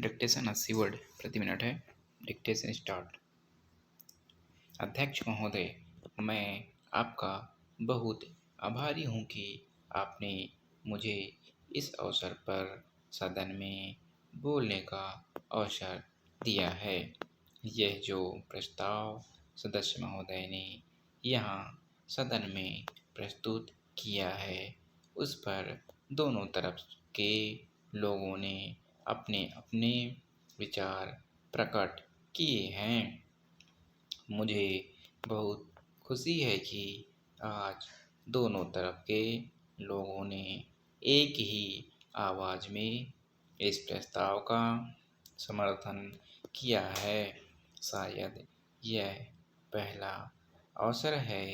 Dictation 80 word प्रति minute है। Dictation start. अध्यक्ष महोदय, मैं आपका बहुत आभारी हूँ कि आपने मुझे इस अवसर पर सदन में बोलने का अवसर दिया है। यह जो प्रस्ताव सदस्य महोदय ने यहाँ सदन में प्रस्तुत किया है, उस पर दोनों तरफ के लोगों ने अपने अपने विचार प्रकट किए हैं। मुझे बहुत खुशी है कि आज दोनों तरफ के लोगों ने एक ही आवाज़ में इस प्रस्ताव का समर्थन किया है। शायद यह पहला अवसर है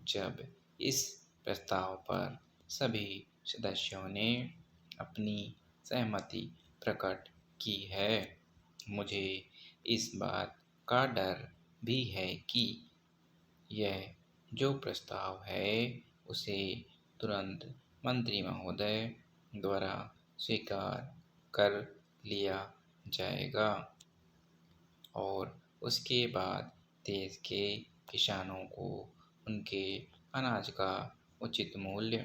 जब इस प्रस्ताव पर सभी सदस्यों ने अपनी सहमति प्रकट की है। मुझे इस बात का डर भी है कि यह जो प्रस्ताव है उसे तुरंत मंत्री महोदय द्वारा स्वीकार कर लिया जाएगा और उसके बाद देश के किसानों को उनके अनाज का उचित मूल्य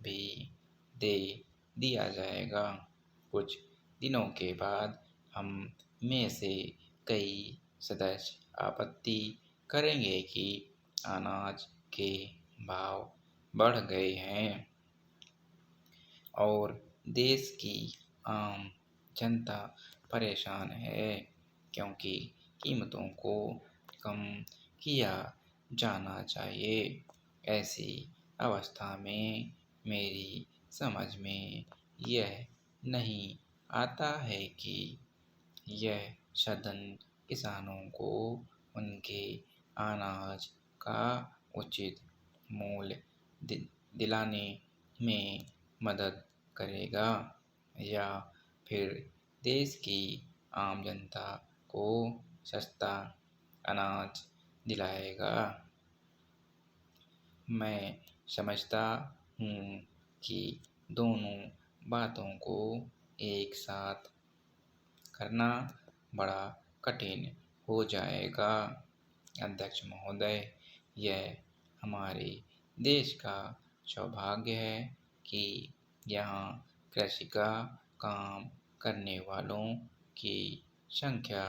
भी दे दिया जाएगा। कुछ दिनों के बाद हम में से कई सदस्य आपत्ति करेंगे कि अनाज के भाव बढ़ गए हैं और देश की आम जनता परेशान है, क्योंकि कीमतों को कम किया जाना चाहिए। ऐसी अवस्था में मेरी समझ में यह नहीं आता है कि यह सदन किसानों को उनके अनाज का उचित मूल्य दिलाने में मदद करेगा या फिर देश की आम जनता को सस्ता अनाज दिलाएगा। मैं समझता हूँ कि दोनों बातों को एक साथ करना बड़ा कठिन हो जाएगा। अध्यक्ष महोदय, यह हमारे देश का सौभाग्य है कि यहाँ कृषि का काम करने वालों की संख्या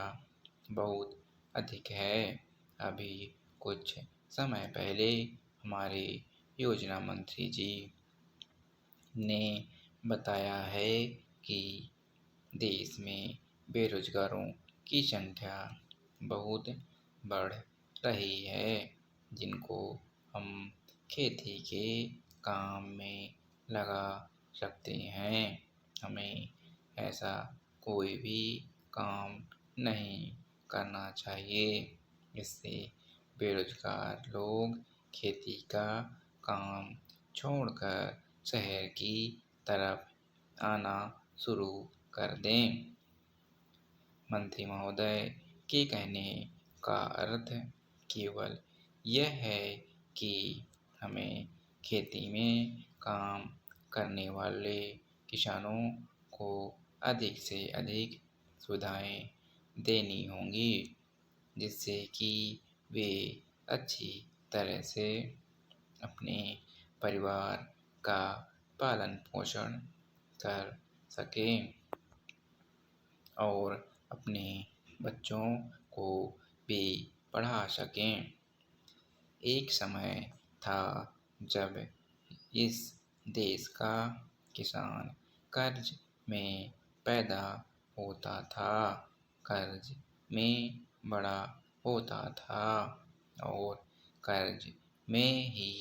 बहुत अधिक है। अभी कुछ समय पहले हमारे योजना मंत्री जी ने बताया है कि देश में बेरोजगारों की संख्या बहुत बढ़ रही है, जिनको हम खेती के काम में लगा सकते हैं। हमें ऐसा कोई भी काम नहीं करना चाहिए जिससे बेरोजगार लोग खेती का काम छोड़कर शहर की तरफ आना शुरू कर दें। मंत्री महोदय के कहने का अर्थ केवल यह है कि हमें खेती में काम करने वाले किसानों को अधिक से अधिक सुविधाएं देनी होंगी, जिससे कि वे अच्छी तरह से अपने परिवार का पालन पोषण कर सकें और अपने बच्चों को भी पढ़ा सकें। एक समय था जब इस देश का किसान कर्ज में पैदा होता था, कर्ज में बड़ा होता था और कर्ज में ही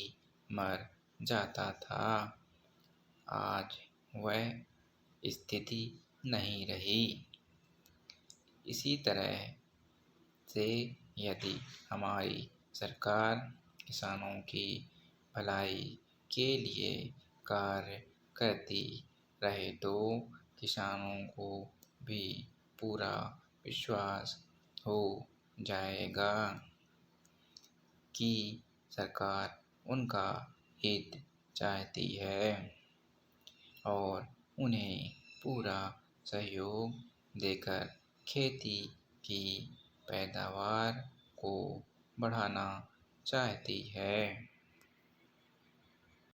मर जाता था। आज वह स्थिति नहीं रही। इसी तरह से यदि हमारी सरकार किसानों की भलाई के लिए कार्य करती रहे तो किसानों को भी पूरा विश्वास हो जाएगा कि सरकार उनका हित चाहती है और उन्हें पूरा सहयोग देकर खेती की पैदावार को बढ़ाना चाहती है।